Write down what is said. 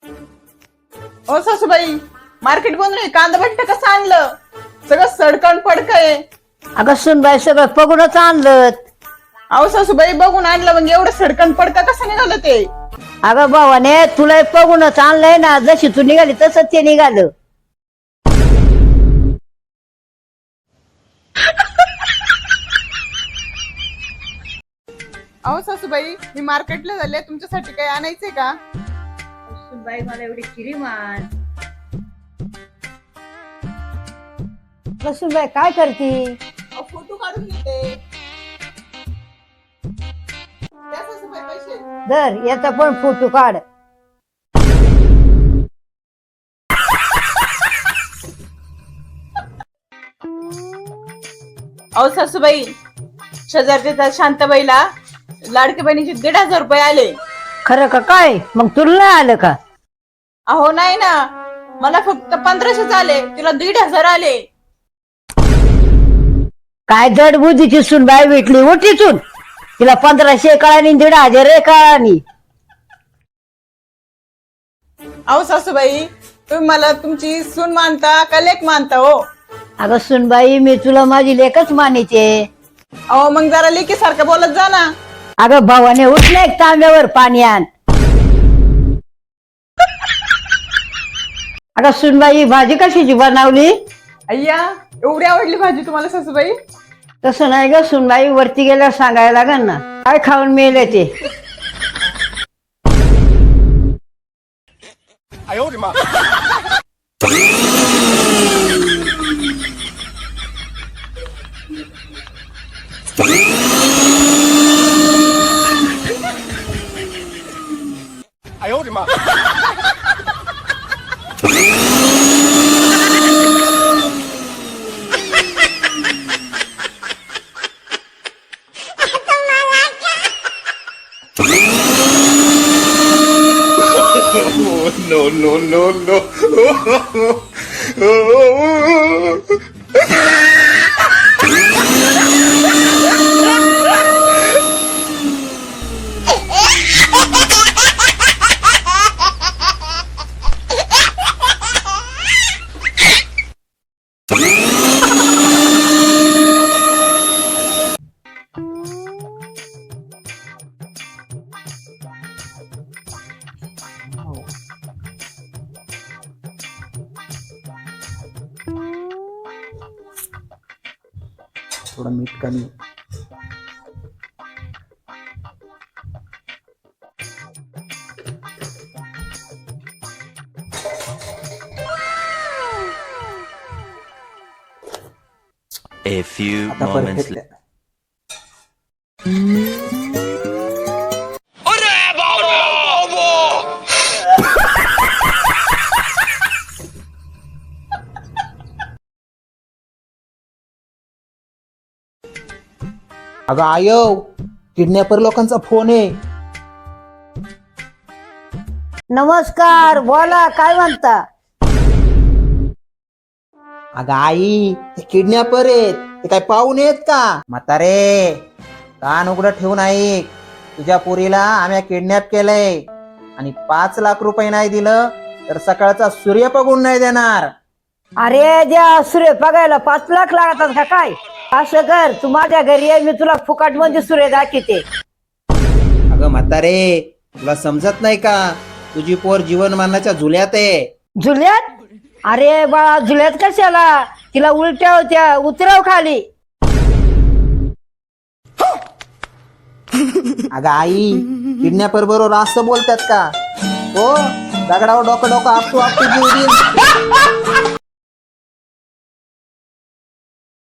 ओ सासूबाई, मार्केट बंद कांदा बट्ट कसं आणलं? सगळं सडकण पडकय. अगं सुनबाई सगळं बघूनच आणलं. अहो सासूबाई, बघून आणलं मग एवढं सडकण पडका कसं निघालं ते? अगं भावाने तुला बघूनच आणलंय ना, जशी तू निघाली तसं ते निघालं. अहो सासूबाई, मी मार्केटला झाले, तुमच्यासाठी काही आणायचंय का? बाई मला एवढी चिरी मान. सुनबाई काय करती? अहो, फोटो काढून घेते. द्या सासूबाई पैसे. दर याचा पण फोटो काढ. अहो सासूबाई, शेजारच्या शांताबाईला लाडक्या बहिणीचे 1,500 रुपये आले. खरं का काय? मग तुला नाही आलं का? अहो नाही ना, मला फक्त 1500 आले, तिला 1,500 आले. काय जड बुद्धीची सुनबाई भेटली उठीतून. तिला 1500 कळानी 1,500 कळानी. अहो सासूबाई, तुम्ही मला तुमची सून मानता का लेक मानता हो? अगं सुनबाई मी तुला माझी लेकच मानिते. अहो मग जरा लेकी सारखं बोलत जा ना. अगं भावाने उठलं एक तांब्यावर पाणी आण. अगं सुनबाई भाजी कशाची बनवली? अय्या, एवढी आवडली भाजी तुम्हाला सासूबाई? तसं नाही ग सुनबाई, वरती गेल्यावर सांगायला लागल ना. काय खाऊन मेले ते? No, no, no, no. थोडं मीठ कमी. A few आता moments परफेक्ट later. अगं आयो, किडनॅपर लोकांचा फोन आहे. नमस्कार, बोला काय म्हणता? अगं आई, ते किडनॅपर आहेत. ते काय पाहून येत का? म्हातारे कान उघडं ठेवून ऐक. तुझ्या पोरीला आम्ही किडनॅप केलंय आणि 5 लाख रुपये नाही दिलं तर सकाळचा सूर्य बघून नाही देणार. अरे द्या सूर्य बघायला 5 लाख लागतात का काय? असं कर, तू माझ्या घरी ये, मी तुला फुकट मध्ये सूर्य दाखवते. अगं म्हातारे, तुला समजत नाही का? तुझी पोर जीवनमानाच्या झुल्यात आहे. झुल्यात? अरे बाळा, झुल्यात कशाला? तिला उलट्या होत्या, उतरव खाली. अगं आई, किडनॅपर बरोबर असं बोलतात का? हो, दगडावर डोकं आपटू आपटू जीव देईल.